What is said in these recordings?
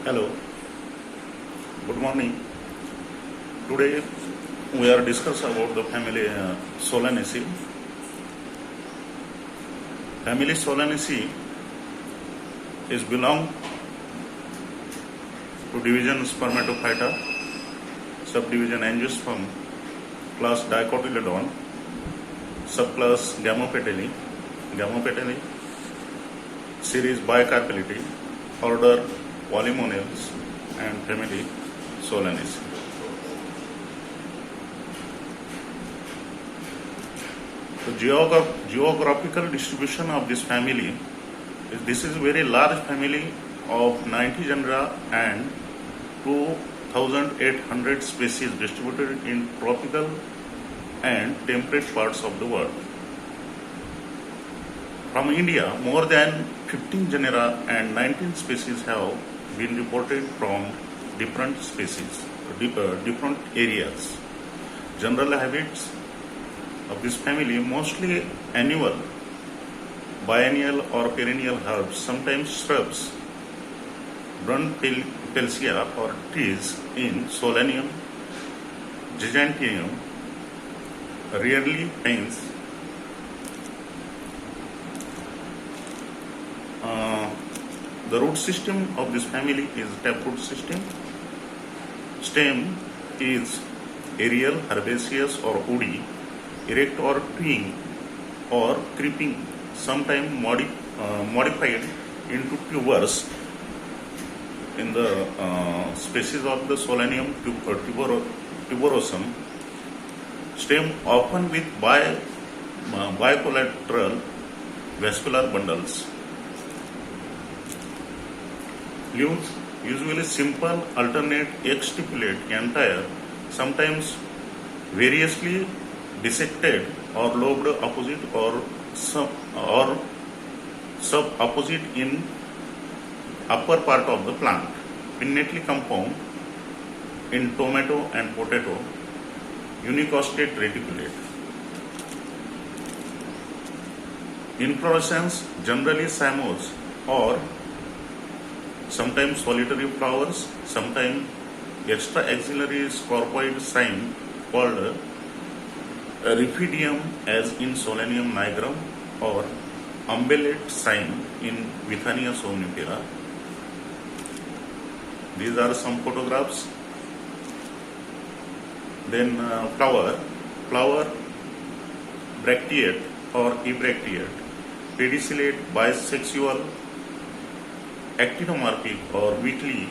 Hello, good morning. Today we are discussing about the family Solanaceae. Family Solanaceae is belong to division Spermatophyta, subdivision Angiosperm, class Dicotyledon, subclass Gammopetalae, series Bicarpellity, order Polymonales, and family Solanaceae. The geographical distribution of this family is very large family of 90 genera and 2,800 species distributed in tropical and temperate parts of the world. From India, more than 15 genera and 19 species have been reported from different areas. General habits of this family mostly annual, biennial or perennial herbs, sometimes shrubs, Brunpelsia or trees in Solanium, Giganteum, rarely pines. The root system of this family is taproot system. Stem is aerial, herbaceous or woody, erect or twin or creeping, sometimes modified into tubers in the species of the Solanium tuberosum. Stem often with bicollateral vascular bundles. Leaves usually simple, alternate, exstipulate, entire, sometimes variously dissected or lobed opposite or sub-opposite in upper part of the plant. Pinnately compound in tomato and potato. Unicostate reticulate. Inflorescence generally cymose or sometimes solitary flowers, sometimes extra-axillary scorpoid cyme called Rhiphidium as in Solanium nigrum or umbellate cyme in Withania somnifera. These are some photographs. Then flower bracteate or ebracteate, pedicellate, bisexual, actinomorphic or weakly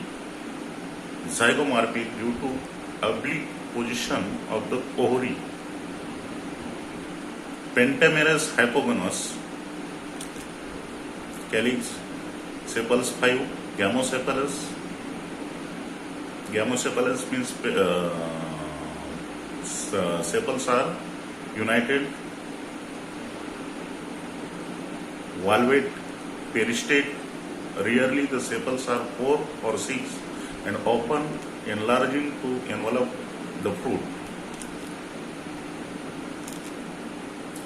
zygomorphic due to oblique position of the ovary. Pentamerous hypogonous, calyx, sepals 5, gamocephalous. Gamocephalous means sepals are united, valvate, peristate. Rarely the sepals are 4 or 6 and often enlarging to envelop the fruit.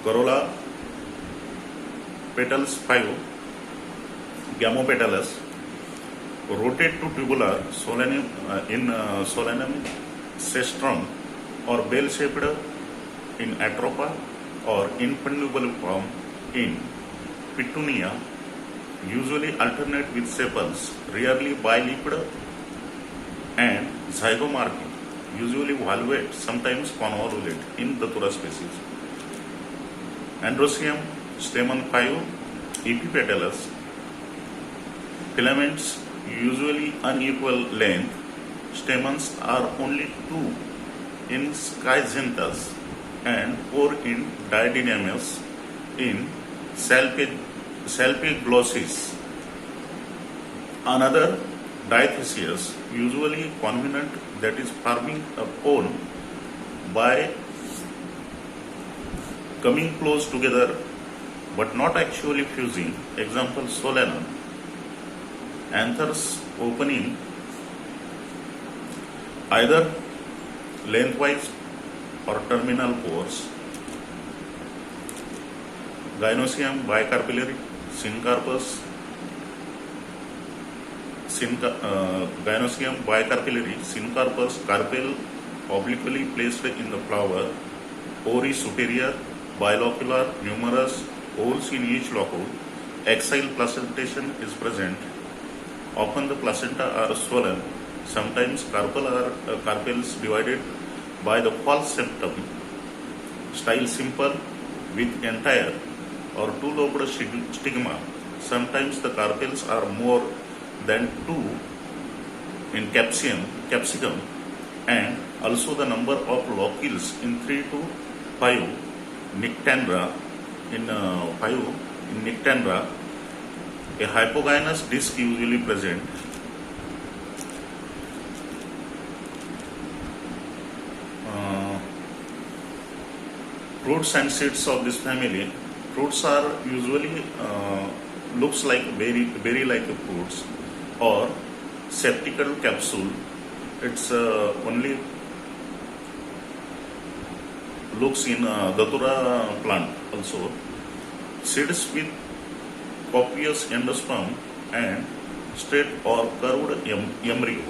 Corolla, petals 5, gamopetalous, rotate to tubular, Solanum cestrum or bell-shaped in Atropa or infundibulum in Petunia, usually alternate with sepals, rarely bilipped and zygomorphic, usually valvate, sometimes convolvulate in Datura species. Androecium, stamen 5, epipetalous, filaments usually unequal length, stamens are only 2 in Schizanthus and 4 in Diadinamus in Salpiglossis. Another diathesis, usually convenant, that is forming a cone by coming close together but not actually fusing. Example, Solanum. Anthers opening either lengthwise or terminal pores. Gynoecium bicarpellary, syncarpus, Gynoecium bicarpellary, syncarpus, carpel obliquely placed in the flower, ori superior, bilocular, numerous, holes in each locule, axile placentation is present. Often the placenta are swollen. Sometimes carpels divided by the false septum. Style simple with entire or two-lobed stigma. Sometimes the carpels are more than two in capsicum, and also the number of locules in 3 to 5 Nyctandra. In 5 in Nyctandra, a hypogynous disc usually present. Fruits and seeds of this family. Fruits are usually looks like very like fruits or septical capsule. It's only looks in datura plant also. Seeds with copious endosperm and straight or curved embryo.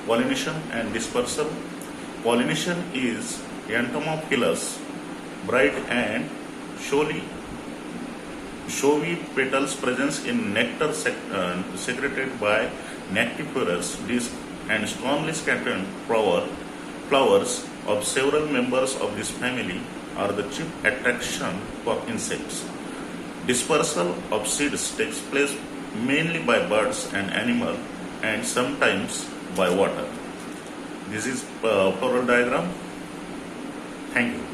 Pollination and dispersal. Pollination is entomophilous, bright and showy petals presence in nectar secreted by nactiferous disc and strongly scattered flowers of several members of this family are the chief attraction for insects. Dispersal of seeds takes place mainly by birds and animals and sometimes by water. This is floral diagram. Thank you.